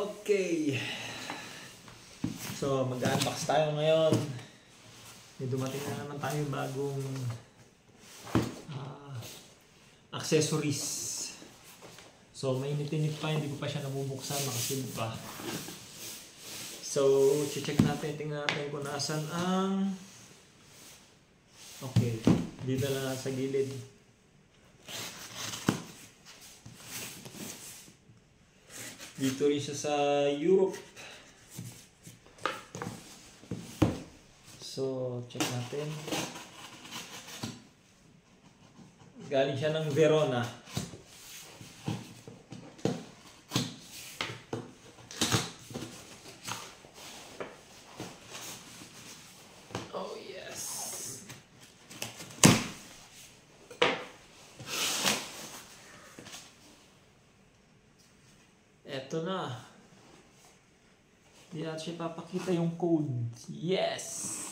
Okay. So, mag-unbox tayo ngayon. May dumating na naman tayo bagong accessories. So, may init pa, hindi ko pa siya nabubuksan, nakasilid pa. So, check natin, tingnan natin kung nasan ang... Okay, dito na sa gilid. Dito rin siya sa Europe. So, check natin. Galing siya ng Verona. Oh, yes. Eto na. Hindi natin siya papakita yung code. Yes!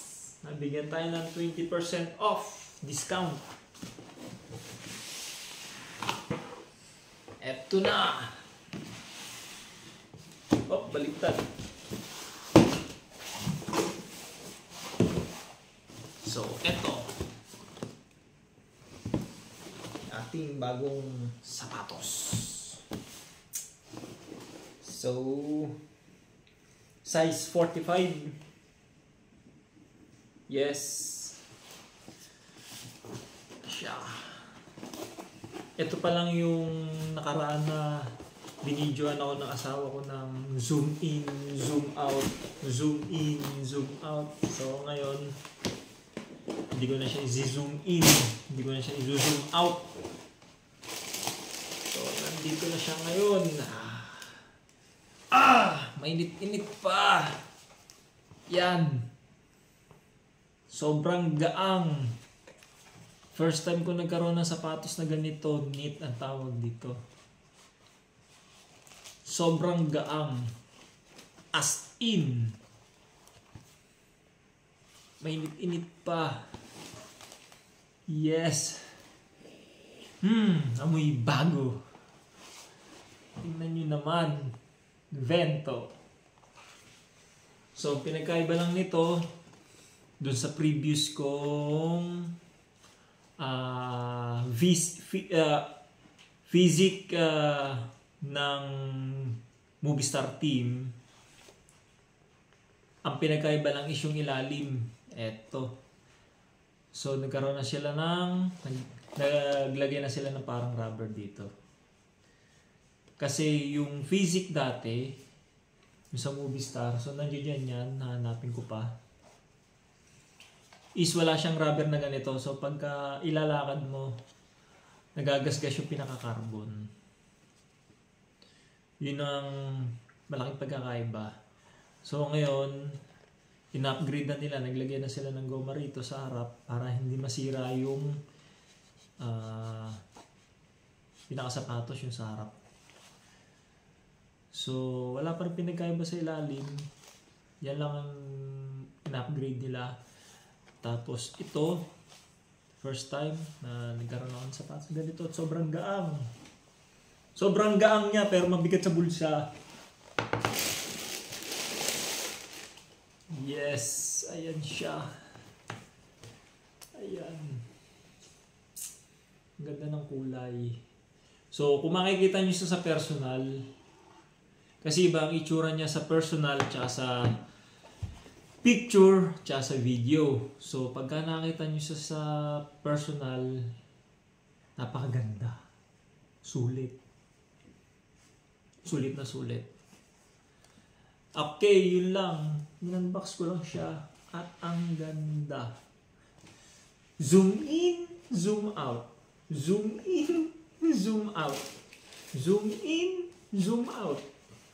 Nabigyan tayo ng 20% off discount. Eto na. Oh, baliktad. So, eto. Ating bagong sapatos. So, size 45. Yes. Siya. Ito pa lang yung nakaraan na binidyoan ako ng asawa ko ng zoom in, zoom out, zoom in, zoom out. So ngayon, hindi ko na siya i-zoom in, hindi ko na siya i-zoom out. So nandito na siya ngayon. Mainit-init pa. Yan. Sobrang gaang. First time ko nagkaroon ng sapatos na ganito, knit ang tawag dito. Sobrang gaang. As in. Mainit-init pa. Yes. Amoy bago. Tingnan nyo naman. Vento. So, pinagkaiba lang nito dun sa previous kong physic ng Movistar team. Ang pinagkaiba lang is yung ilalim. Eto. So, nagkaroon na sila naglagay na sila ng parang rubber dito. Kasi yung physic dati, yung sa Movistar, so nandiyan yan, nahanapin ko pa. Is wala siyang rubber na ganito. So pagka ilalakad mo, nagagasgas yung pinaka-carbon. Yun ang malaking pagkakaiba. So ngayon, in-upgrade na nila. Naglagay na sila ng goma rito sa harap para hindi masira yung pinakasapatos yung sa harap. So wala pa rin pinagkaiba sa ilalim. Yan lang ang in-upgrade nila. Tapos ito, first time na nagkaroon ako ng sapatos ganito at sobrang gaang. Sobrang gaang niya pero mabigat sa bulsa. Yes, ayan siya. Ayan. Ang ganda ng kulay. So kung makikita niyo sa personal, kasi iba ang itsura niya sa personal tsaka sa picture tsaka sa video. So pagka nakita nyo siya sa personal, napakaganda. Sulit. Sulit na sulit. Okay, yun lang. In-unbox ko lang siya. At ang ganda. Zoom in, zoom out. Zoom in, zoom out. Zoom in, zoom out.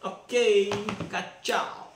Okay, ka-ciao!